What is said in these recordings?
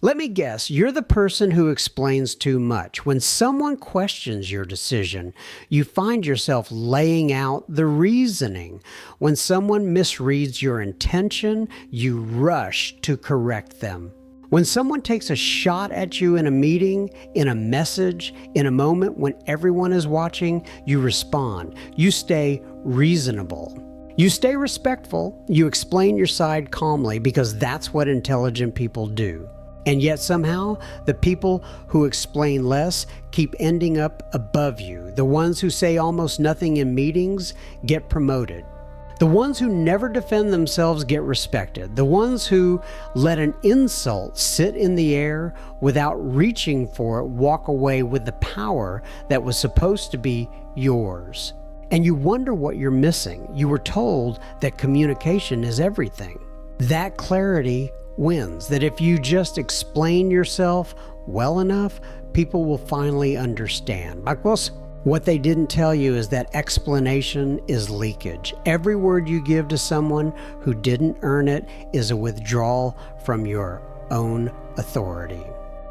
Let me guess, you're the person who explains too much. When someone questions your decision, you find yourself laying out the reasoning. When someone misreads your intention, you rush to correct them. When someone takes a shot at you in a meeting, in a message, in a moment when everyone is watching, you respond. You stay reasonable. You stay respectful. You explain your side calmly because that's what intelligent people do. And yet somehow, the people who explain less keep ending up above you. The ones who say almost nothing in meetings get promoted. The ones who never defend themselves get respected. The ones who let an insult sit in the air without reaching for it walk away with the power that was supposed to be yours. And you wonder what you're missing. You were told that communication is everything. That clarity wins, that if you just explain yourself well enough, people will finally understand. What they didn't tell you is that explanation is leakage. Every word you give to someone who didn't earn it is a withdrawal from your own authority.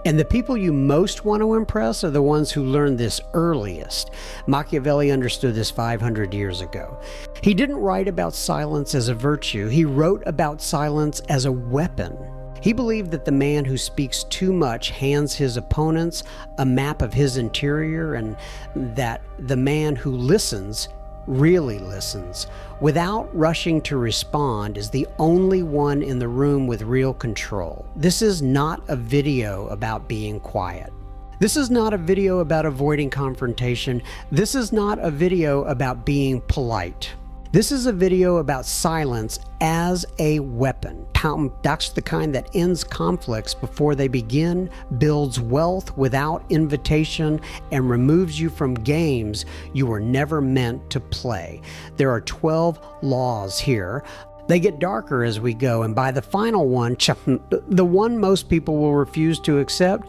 And the people you most want to impress are the ones who learned this earliest. Machiavelli understood this 500 years ago. He didn't write about silence as a virtue. He wrote about silence as a weapon. He believed that the man who speaks too much hands his opponents a map of his interior, and that the man who listens really listens without rushing to respond is the only one in the room with real control. This is not a video about being quiet. This is not a video about avoiding confrontation. This is not a video about being polite. This is a video about silence as a weapon. That's the kind that ends conflicts before they begin, builds wealth without invitation, and removes you from games you were never meant to play. There are 12 laws here. They get darker as we go, and by the final one, the one most people will refuse to accept,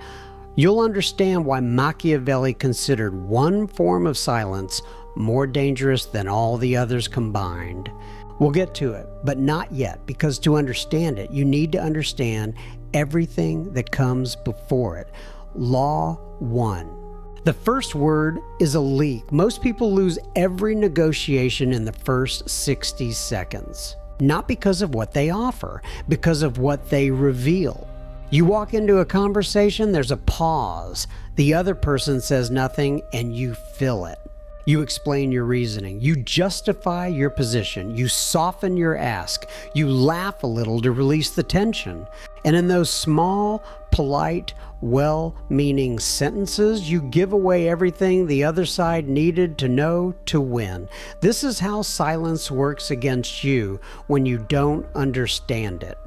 you'll understand why Machiavelli considered one form of silence more dangerous than all the others combined. We'll get to it, but not yet, because to understand it, you need to understand everything that comes before it. Law 1. The first word is a leak. Most people lose every negotiation in the first 60 seconds. Not because of what they offer, because of what they reveal. You walk into a conversation, there's a pause. The other person says nothing, and you fill it. You explain your reasoning. You justify your position. You soften your ask. You laugh a little to release the tension. And in those small, polite, well-meaning sentences, you give away everything the other side needed to know to win. This is how silence works against you when you don't understand it.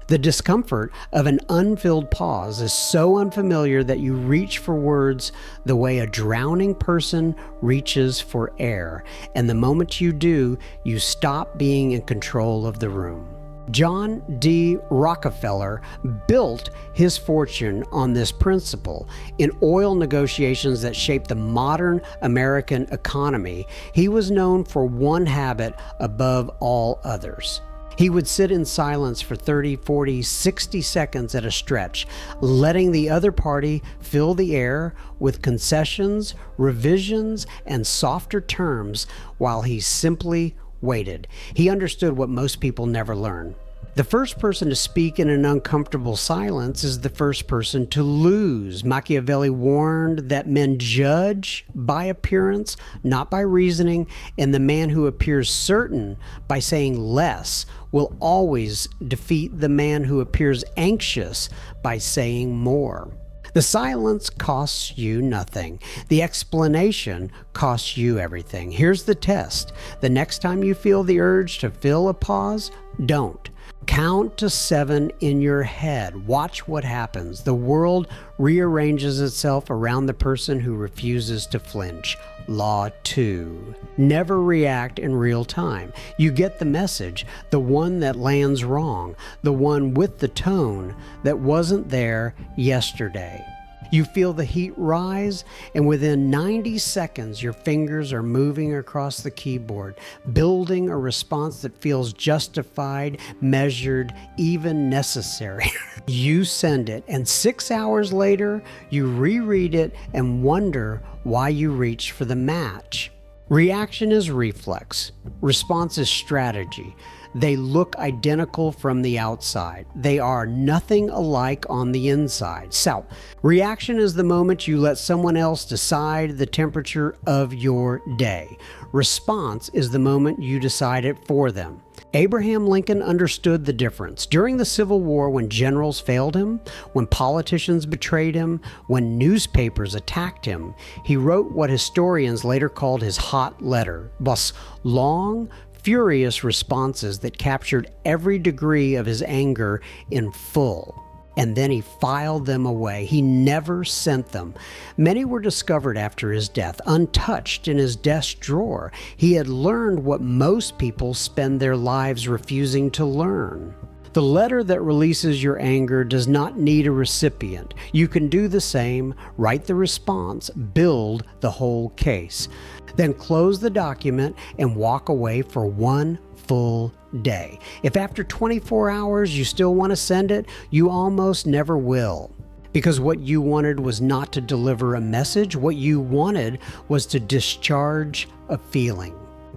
The discomfort of an unfilled pause is so unfamiliar that you reach for words the way a drowning person reaches for air. And the moment you do, you stop being in control of the room. John D. Rockefeller built his fortune on this principle. In oil negotiations that shaped the modern American economy, he was known for one habit above all others. He would sit in silence for 30, 40, 60 seconds at a stretch, letting the other party fill the air with concessions, revisions, and softer terms while he simply waited. He understood what most people never learn. The first person to speak in an uncomfortable silence is the first person to lose. Machiavelli warned that men judge by appearance, not by reasoning, and the man who appears certain by saying less will always defeat the man who appears anxious by saying more. The silence costs you nothing. The explanation costs you everything. Here's the test. The next time you feel the urge to fill a pause, don't. Count to 7 in your head. Watch what happens. The world rearranges itself around the person who refuses to flinch. Law 2. Never react in real time. You get the message, the one that lands wrong, the one with the tone that wasn't there yesterday. You feel the heat rise, and within 90 seconds, your fingers are moving across the keyboard, building a response that feels justified, measured, even necessary. You send it, and 6 hours later, you reread it and wonder why you reached for the match. Reaction is reflex. Response is strategy. They look identical from the outside. They are nothing alike on the inside. So, reaction is the moment you let someone else decide the temperature of your day. Response is the moment you decide it for them. Abraham Lincoln understood the difference. During the Civil War, when generals failed him, when politicians betrayed him, when newspapers attacked him, he wrote what historians later called his hot letter. Thus, long, furious responses that captured every degree of his anger in full. And then he filed them away. He never sent them. Many were discovered after his death, untouched in his desk drawer. He had learned what most people spend their lives refusing to learn. The letter that releases your anger does not need a recipient. You can do the same, write the response, build the whole case. Then close the document and walk away for one full day. If after 24 hours you still want to send it, you almost never will. Because what you wanted was not to deliver a message. What you wanted was to discharge a feeling.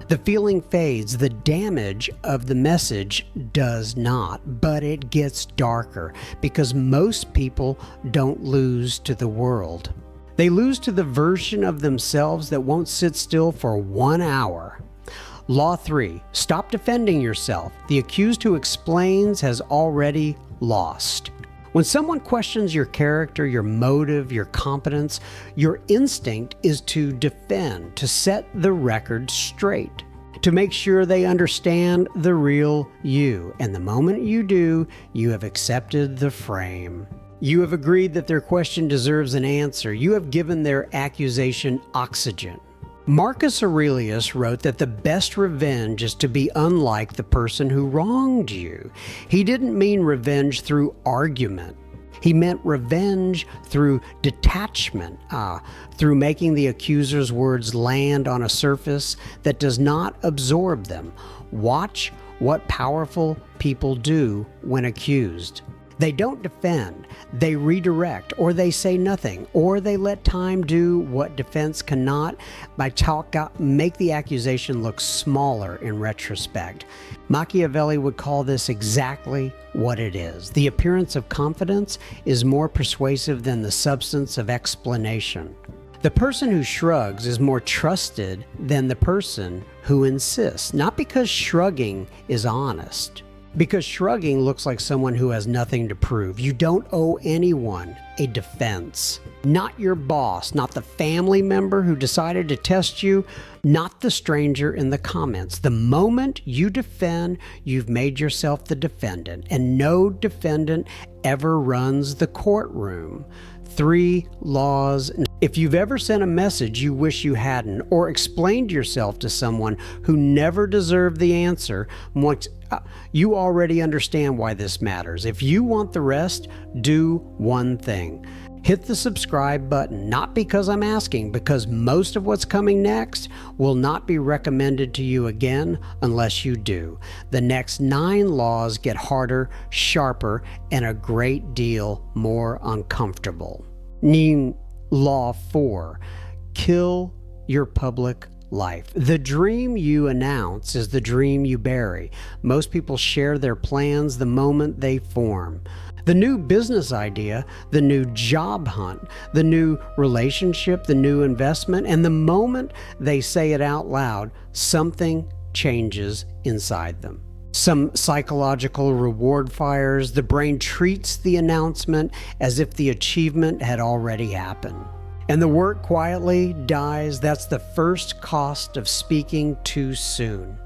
The feeling fades, the damage of the message does not, but it gets darker because most people don't lose to the world. They lose to the version of themselves that won't sit still for 1 hour. Law 3. Stop defending yourself. The accused who explains has already lost. When someone questions your character, your motive, your competence, your instinct is to defend, to set the record straight, to make sure they understand the real you. And the moment you do, you have accepted the frame. You have agreed that their question deserves an answer. You have given their accusation oxygen. Marcus Aurelius wrote that the best revenge is to be unlike the person who wronged you. He didn't mean revenge through argument. He meant revenge through detachment, through making the accuser's words land on a surface that does not absorb them. Watch what powerful people do when accused. They don't defend, they redirect, or they say nothing, or they let time do what defense cannot by make the accusation look smaller in retrospect. Machiavelli would call this exactly what it is. The appearance of confidence is more persuasive than the substance of explanation. The person who shrugs is more trusted than the person who insists, not because shrugging is honest. Because shrugging looks like someone who has nothing to prove. You don't owe anyone a defense. Not your boss, not the family member who decided to test you, not the stranger in the comments. The moment you defend, you've made yourself the defendant, and no defendant ever runs the courtroom. 3 laws. If you've ever sent a message you wish you hadn't, or explained yourself to someone who never deserved the answer, you already understand why this matters. If you want the rest, do one thing. Hit the subscribe button, not because I'm asking, because most of what's coming next will not be recommended to you again unless you do. The next 9 laws get harder, sharper, and a great deal more uncomfortable. Law 4. Kill your public life. The dream you announce is the dream you bury. Most people share their plans the moment they form. The new business idea, the new job hunt, the new relationship, the new investment, and the moment they say it out loud, something changes inside them. Some psychological reward fires. The brain treats the announcement as if the achievement had already happened. And the work quietly dies. That's the first cost of speaking too soon.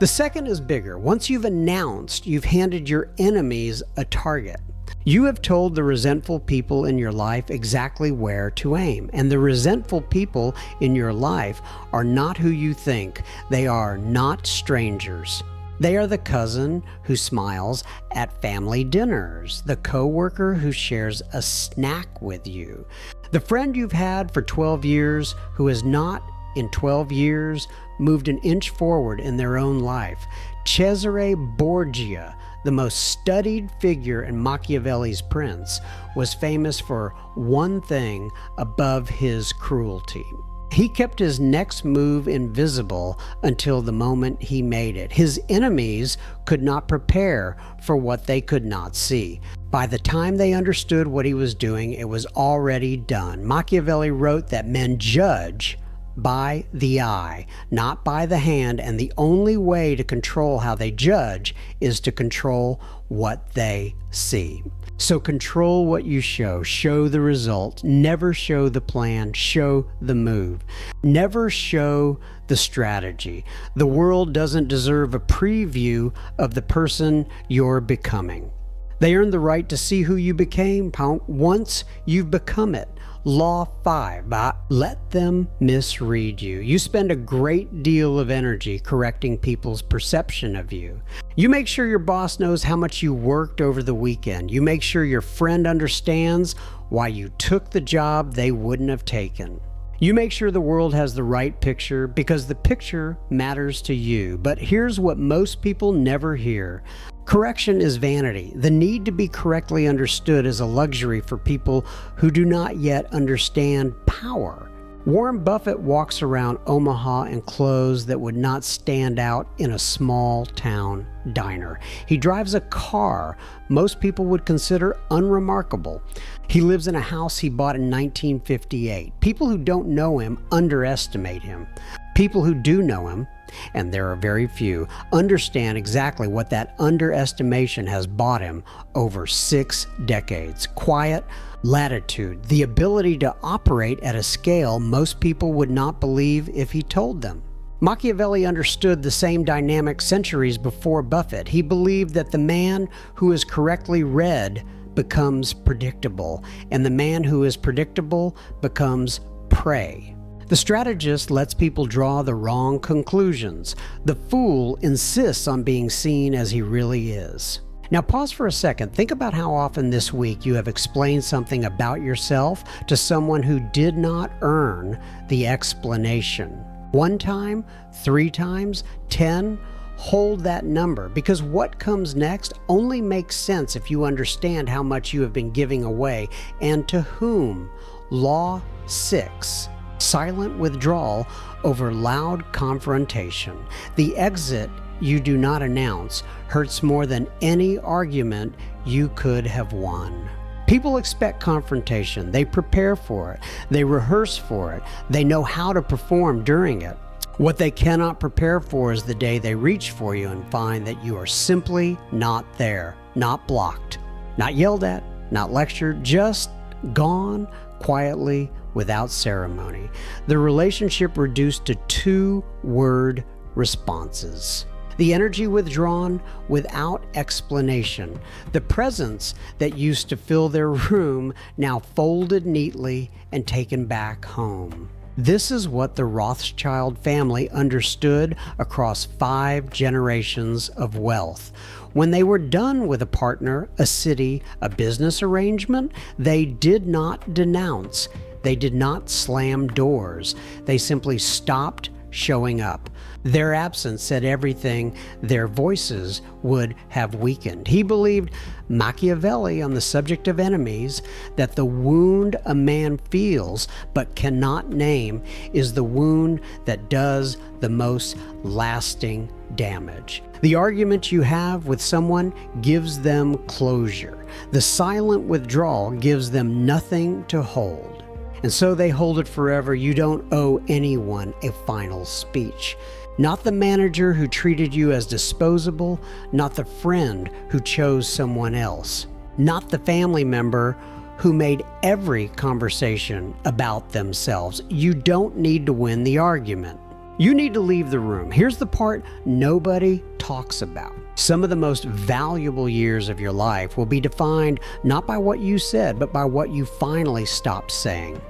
The second is bigger. Once you've announced, you've handed your enemies a target. You have told the resentful people in your life exactly where to aim. And the resentful people in your life are not who you think. They are not strangers. They are the cousin who smiles at family dinners, the coworker who shares a snack with you, The friend you've had for 12 years who has not, in 12 years, moved an inch forward in their own life. Cesare Borgia, the most studied figure in Machiavelli's Prince, was famous for one thing above his cruelty. He kept his next move invisible until the moment he made it. His enemies could not prepare for what they could not see. By the time they understood what he was doing, it was already done. Machiavelli wrote that men judge by the eye, not by the hand, and the only way to control how they judge is to control what they see. So control what you show the result, never show the plan, show the move. Never show the strategy. The world doesn't deserve a preview of the person you're becoming. They earn the right to see who you became once you've become it. Law 5, let them misread you. You spend a great deal of energy correcting people's perception of you. You make sure your boss knows how much you worked over the weekend. You make sure your friend understands why you took the job they wouldn't have taken. You make sure the world has the right picture because the picture matters to you. But here's what most people never hear. Correction is vanity. The need to be correctly understood is a luxury for people who do not yet understand power. Warren Buffett walks around Omaha in clothes that would not stand out in a small town diner. He drives a car most people would consider unremarkable. He lives in a house he bought in 1958. People who don't know him underestimate him. People who do know him, and there are very few, understand exactly what that underestimation has bought him over 6 decades. Quiet, latitude, the ability to operate at a scale most people would not believe if he told them. Machiavelli understood the same dynamic centuries before Buffett. He believed that the man who is correctly read becomes predictable, and the man who is predictable becomes prey. The strategist lets people draw the wrong conclusions. The fool insists on being seen as he really is. Now pause for a second. Think about how often this week you have explained something about yourself to someone who did not earn the explanation. 1 time, 3 times, 10? Hold that number, because what comes next only makes sense if you understand how much you have been giving away and to whom. Law 6. Silent withdrawal over loud confrontation. The exit you do not announce hurts more than any argument you could have won. People expect confrontation. They prepare for it. They rehearse for it. They know how to perform during it. What they cannot prepare for is the day they reach for you and find that you are simply not there, not blocked, not yelled at, not lectured, just gone quietly without ceremony. The relationship reduced to 2-word responses. The energy withdrawn without explanation. The presence that used to fill their room now folded neatly and taken back home. This is what the Rothschild family understood across 5 generations of wealth. When they were done with a partner, a city, a business arrangement, they did not denounce. They did not slam doors. They simply stopped showing up. Their absence said everything their voices would have weakened. He believed Machiavelli on the subject of enemies, that the wound a man feels but cannot name is the wound that does the most lasting damage. The argument you have with someone gives them closure. The silent withdrawal gives them nothing to hold. And so they hold it forever. You don't owe anyone a final speech. Not the manager who treated you as disposable, not the friend who chose someone else, not the family member who made every conversation about themselves. You don't need to win the argument. You need to leave the room. Here's the part nobody talks about. Some of the most valuable years of your life will be defined not by what you said, but by what you finally stopped saying.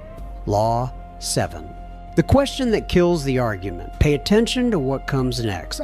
Law 7. The question that kills the argument. Pay attention to what comes next.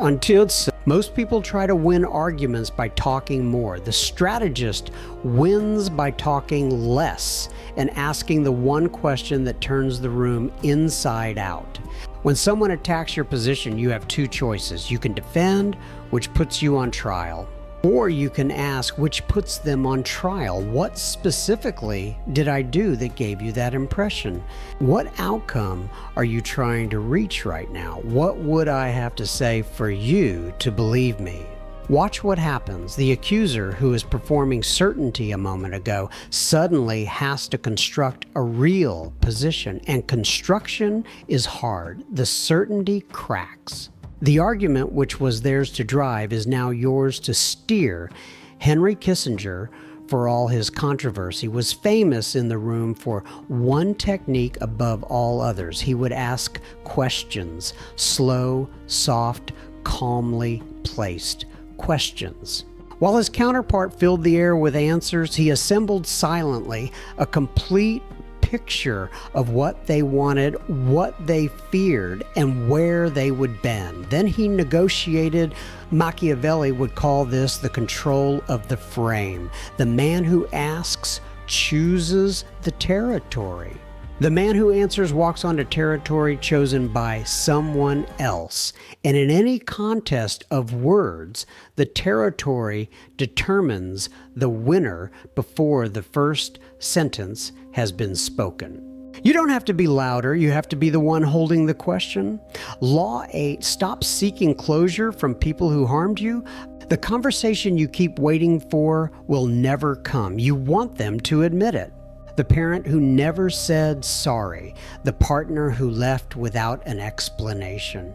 Most people try to win arguments by talking more. The strategist wins by talking less and asking the one question that turns the room inside out. When someone attacks your position, you have two choices. You can defend, which puts you on trial, or you can ask, which puts them on trial. What specifically did I do that gave you that impression? What outcome are you trying to reach right now? What would I have to say for you to believe me? Watch what happens. The accuser, who was performing certainty a moment ago, suddenly has to construct a real position, and construction is hard. The certainty cracks. The argument which was theirs to drive is now yours to steer. Henry Kissinger, for all his controversy, was famous in the room for one technique above all others. He would ask questions, slow, soft, calmly placed questions. While his counterpart filled the air with answers, he assembled silently a complete picture of what they wanted, what they feared, and where they would bend. Then he negotiated. Machiavelli would call this the control of the frame. The man who asks chooses the territory. The man who answers walks onto territory chosen by someone else. And in any contest of words, the territory determines the winner before the first sentence has been spoken. You don't have to be louder, you have to be the one holding the question. Law 8, stop seeking closure from people who harmed you. The conversation you keep waiting for will never come. You want them to admit it. The parent who never said sorry, the partner who left without an explanation.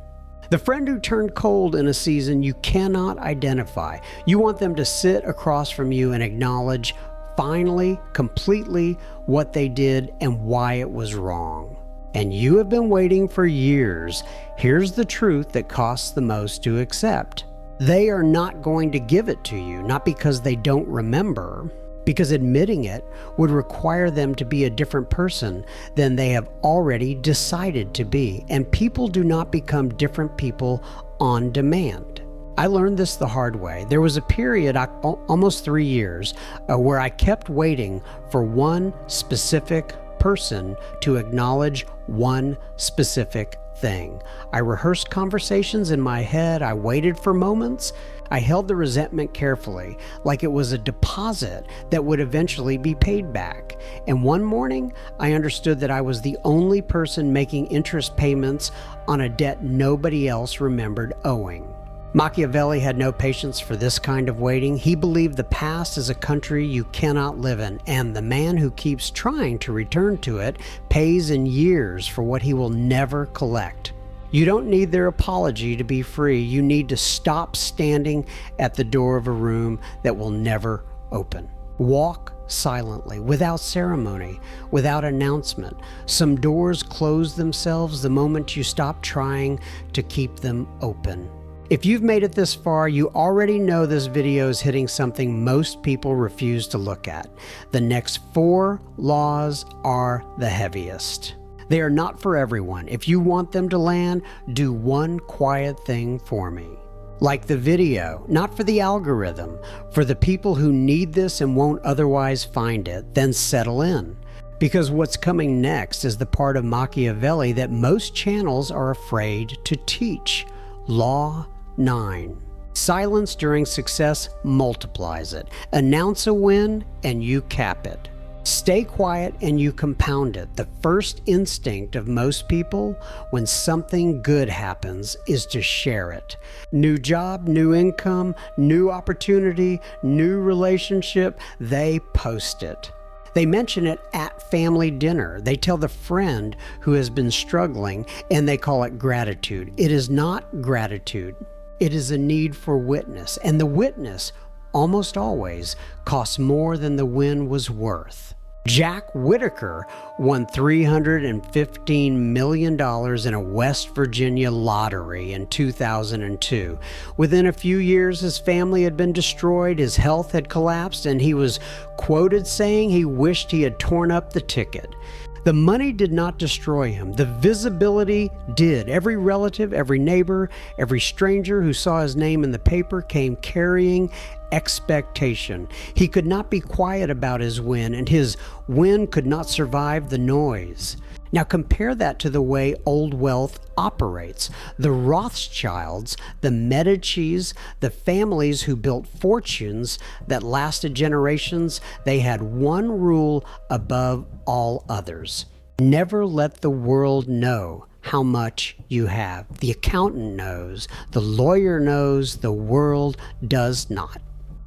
The friend who turned cold in a season you cannot identify. You want them to sit across from you and acknowledge finally, completely what they did and why it was wrong. And you have been waiting for years. Here's the truth that costs the most to accept. They are not going to give it to you, not because they don't remember, because admitting it would require them to be a different person than they have already decided to be. And people do not become different people on demand. I learned this the hard way. There was a period, almost 3 years, where I kept waiting for one specific person to acknowledge one specific thing. I rehearsed conversations in my head. I waited for moments. I held the resentment carefully, like it was a deposit that would eventually be paid back. And one morning, I understood that I was the only person making interest payments on a debt nobody else remembered owing. Machiavelli had no patience for this kind of waiting. He believed the past is a country you cannot live in, and the man who keeps trying to return to it pays in years for what he will never collect. You don't need their apology to be free. You need to stop standing at the door of a room that will never open. Walk silently, without ceremony, without announcement. Some doors close themselves the moment you stop trying to keep them open. If you've made it this far, you already know this video is hitting something most people refuse to look at. The next 4 laws are the heaviest. They are not for everyone. If you want them to land, do one quiet thing for me. Like the video, not for the algorithm, for the people who need this and won't otherwise find it, then settle in. Because what's coming next is the part of Machiavelli that most channels are afraid to teach. Law 9. Silence during success multiplies it. Announce a win and you cap it. Stay quiet and you compound it. The first instinct of most people when something good happens is to share it. New job, new income, new opportunity, new relationship, they post it. They mention it at family dinner. They tell the friend who has been struggling, and they call it gratitude. It is not gratitude. It is a need for witness, and the witness almost always costs more than the win was worth. Jack Whitaker won $315 million in a West Virginia lottery in 2002. Within a few years, his family had been destroyed, his health had collapsed, and he was quoted saying he wished he had torn up the ticket. The money did not destroy him. The visibility did. Every relative, every neighbor, every stranger who saw his name in the paper came carrying expectation. He could not be quiet about his win, and his win could not survive the noise. Now compare that to the way old wealth operates. The Rothschilds, the Medicis, the families who built fortunes that lasted generations, they had one rule above all others. Never let the world know how much you have. The accountant knows, the lawyer knows, the world does not.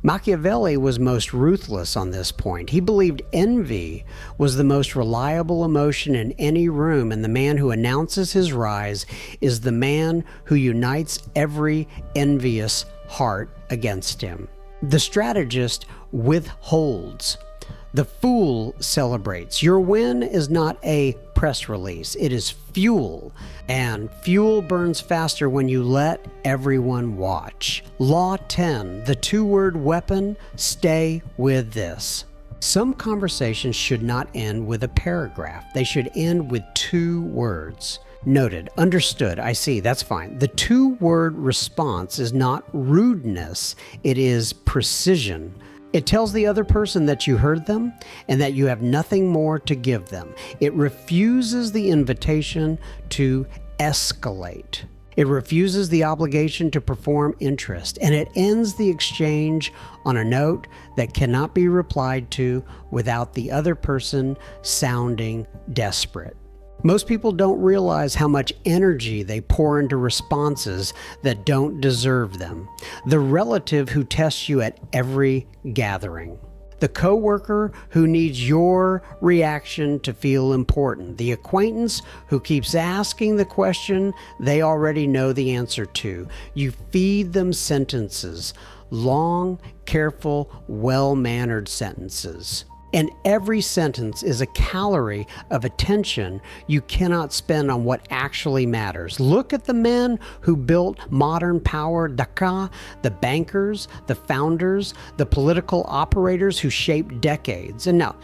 Machiavelli was most ruthless on this point. He believed envy was the most reliable emotion in any room, and the man who announces his rise is the man who unites every envious heart against him. The strategist withholds. The fool celebrates. Your win is not a press release. It is fuel. And fuel burns faster when you let everyone watch. Law 10, the two-word weapon, stay with this. Some conversations should not end with a paragraph. They should end with 2 words. Noted, understood, I see, that's fine. The 2-word response is not rudeness, it is precision. It tells the other person that you heard them and that you have nothing more to give them. It refuses the invitation to escalate. It refuses the obligation to perform interest, and it ends the exchange on a note that cannot be replied to without the other person sounding desperate. Most people don't realize how much energy they pour into responses that don't deserve them. The relative who tests you at every gathering. The coworker who needs your reaction to feel important. The acquaintance who keeps asking the question they already know the answer to. You feed them sentences. Long, careful, well-mannered sentences. And every sentence is a calorie of attention you cannot spend on what actually matters. Look at the men who built modern power, decode, the bankers, the founders, the political operators who shaped decades. And now,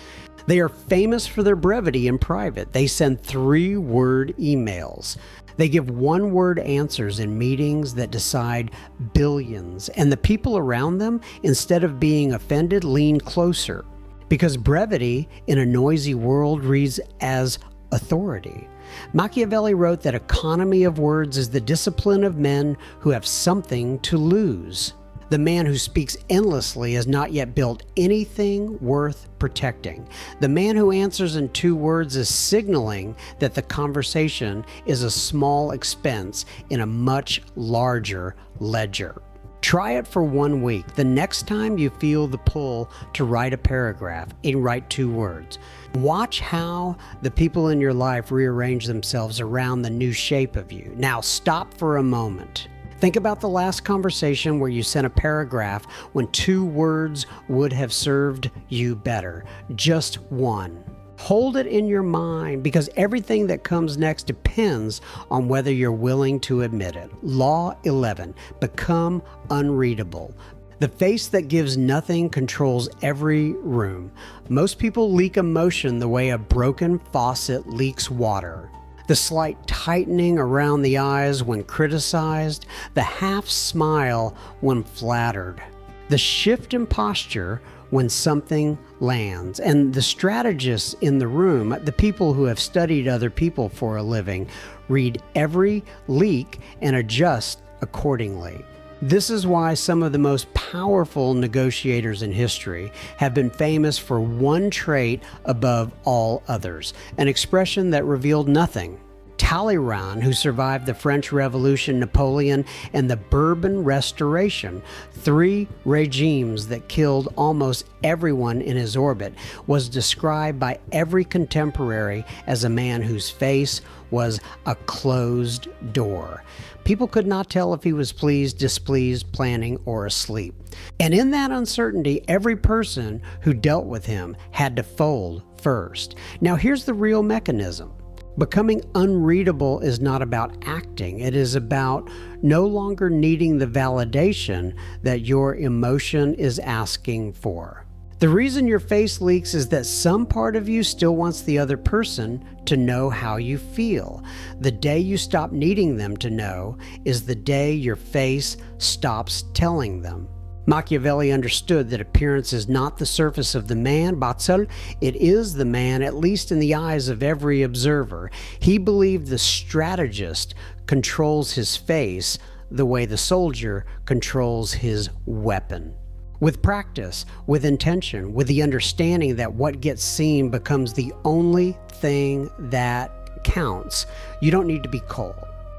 they are famous for their brevity in private. They send 3-word emails. They give 1-word answers in meetings that decide billions. And the people around them, instead of being offended, lean closer. Because brevity in a noisy world reads as authority. Machiavelli wrote that economy of words is the discipline of men who have something to lose. The man who speaks endlessly has not yet built anything worth protecting. The man who answers in 2 words is signaling that the conversation is a small expense in a much larger ledger. Try it for 1 week. The next time you feel the pull to write a paragraph and write 2 words. Watch how the people in your life rearrange themselves around the new shape of you. Now stop for a moment. Think about the last conversation where you sent a paragraph when 2 words would have served you better. Just 1. Hold it in your mind because everything that comes next depends on whether you're willing to admit it. Law 11, become unreadable. The face that gives nothing controls every room. Most people leak emotion the way a broken faucet leaks water. The slight tightening around the eyes when criticized, the half smile when flattered, the shift in posture when something lands. And the strategists in the room, the people who have studied other people for a living, read every leak and adjust accordingly. This is why some of the most powerful negotiators in history have been famous for one trait above all others, an expression that revealed nothing. Talleyrand, who survived the French Revolution, Napoleon, and the Bourbon Restoration, 3 regimes that killed almost everyone in his orbit, was described by every contemporary as a man whose face was a closed door. People could not tell if he was pleased, displeased, planning, or asleep. And in that uncertainty, every person who dealt with him had to fold first. Now here's the real mechanism. Becoming unreadable is not about acting. It is about no longer needing the validation that your emotion is asking for. The reason your face leaks is that some part of you still wants the other person to know how you feel. The day you stop needing them to know is the day your face stops telling them. Machiavelli understood that appearance is not the surface of the man, Batzel. It is the man, at least in the eyes of every observer. He believed the strategist controls his face the way the soldier controls his weapon. With practice, with intention, with the understanding that what gets seen becomes the only thing that counts, you don't need to be cold.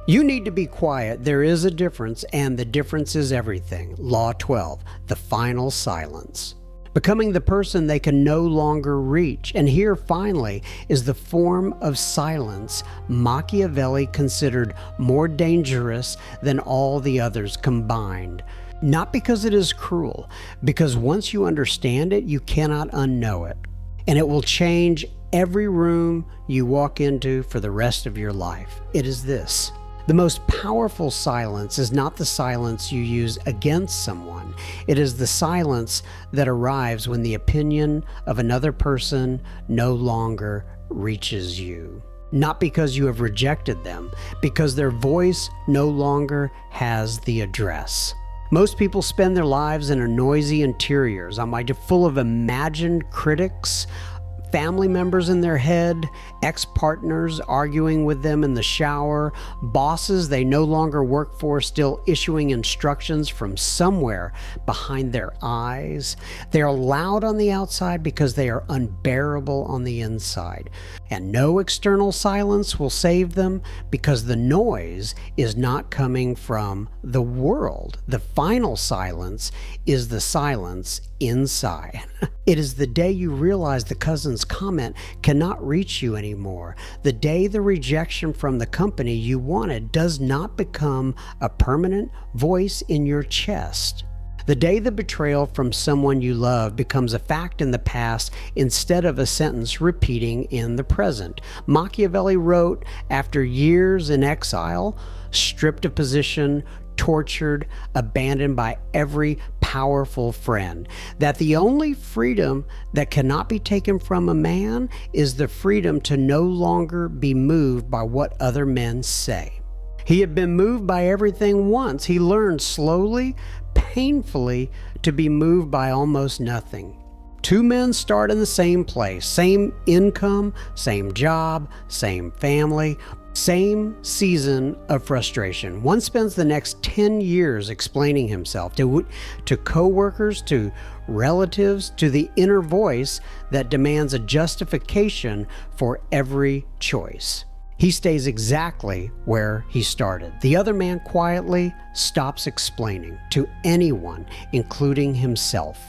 You need to be quiet. There is a difference, and the difference is everything. Law 12, the final silence. Becoming the person they can no longer reach. And here, finally, is the form of silence Machiavelli considered more dangerous than all the others combined. Not because it is cruel, because once you understand it, you cannot unknow it. And it will change every room you walk into for the rest of your life. It is this. The most powerful silence is not the silence you use against someone. It is the silence that arrives when the opinion of another person no longer reaches you. Not because you have rejected them, because their voice no longer has the address. Most people spend their lives in a noisy interiors, full of imagined critics, family members in their head, ex-partners arguing with them in the shower, bosses they no longer work for still issuing instructions from somewhere behind their eyes. They are loud on the outside because they are unbearable on the inside. And no external silence will save them because the noise is not coming from the world. The final silence is the silence inside. It is the day you realize the cousin's comment cannot reach you anymore. The day the rejection from the company you wanted does not become a permanent voice in your chest. The day the betrayal from someone you love becomes a fact in the past instead of a sentence repeating in the present. Machiavelli wrote after years in exile, stripped of position, tortured, abandoned by every powerful friend, that the only freedom that cannot be taken from a man is the freedom to no longer be moved by what other men say. He had been moved by everything once. He learned slowly, painfully, to be moved by almost nothing. Two men start in the same place, same income, same job, same family, same season of frustration. One spends the next 10 years explaining himself to coworkers, to relatives, to the inner voice that demands a justification for every choice. He stays exactly where he started. The other man quietly stops explaining to anyone, including himself.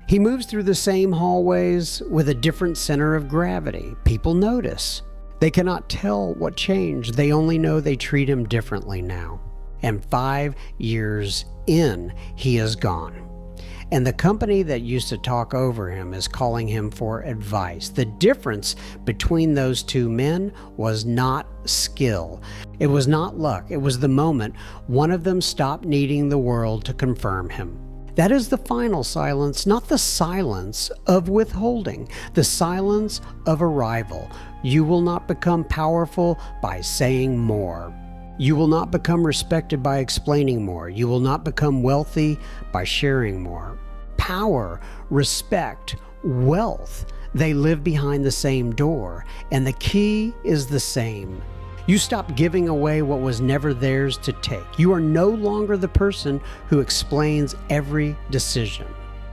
He moves through the same hallways with a different center of gravity. People notice. They cannot tell what changed. They only know they treat him differently now. And 5 years in, he is gone. And the company that used to talk over him is calling him for advice. The difference between those two men was not skill. It was not luck. It was the moment one of them stopped needing the world to confirm him. That is the final silence, not the silence of withholding, the silence of arrival. You will not become powerful by saying more. You will not become respected by explaining more. You will not become wealthy by sharing more. Power, respect, wealth, they live behind the same door, and the key is the same. You stop giving away what was never theirs to take. You are no longer the person who explains every decision.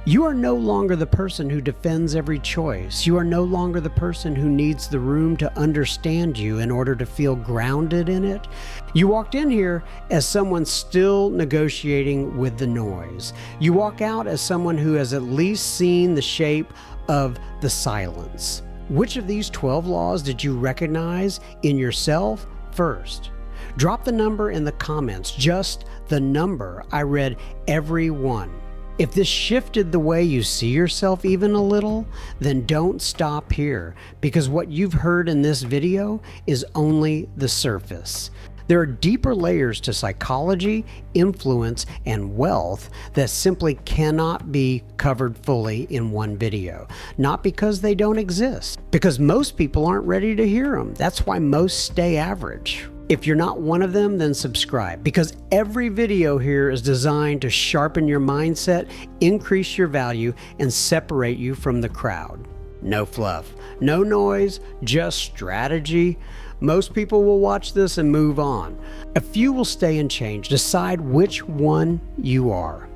You are no longer the person who defends every choice. You are no longer the person who needs the room to understand you in order to feel grounded in it. You walked in here as someone still negotiating with the noise. You walk out as someone who has at least seen the shape of the silence. Which of these 12 laws did you recognize in yourself first? Drop the number in the comments, just the number. I read every one. If this shifted the way you see yourself even a little, then don't stop here, because what you've heard in this video is only the surface. There are deeper layers to psychology, influence, and wealth that simply cannot be covered fully in one video. Not because they don't exist, because most people aren't ready to hear them. That's why most stay average. If you're not one of them, then subscribe, because every video here is designed to sharpen your mindset, increase your value, and separate you from the crowd. No fluff, no noise, just strategy. Most people will watch this and move on. A few will stay and change. Decide which one you are.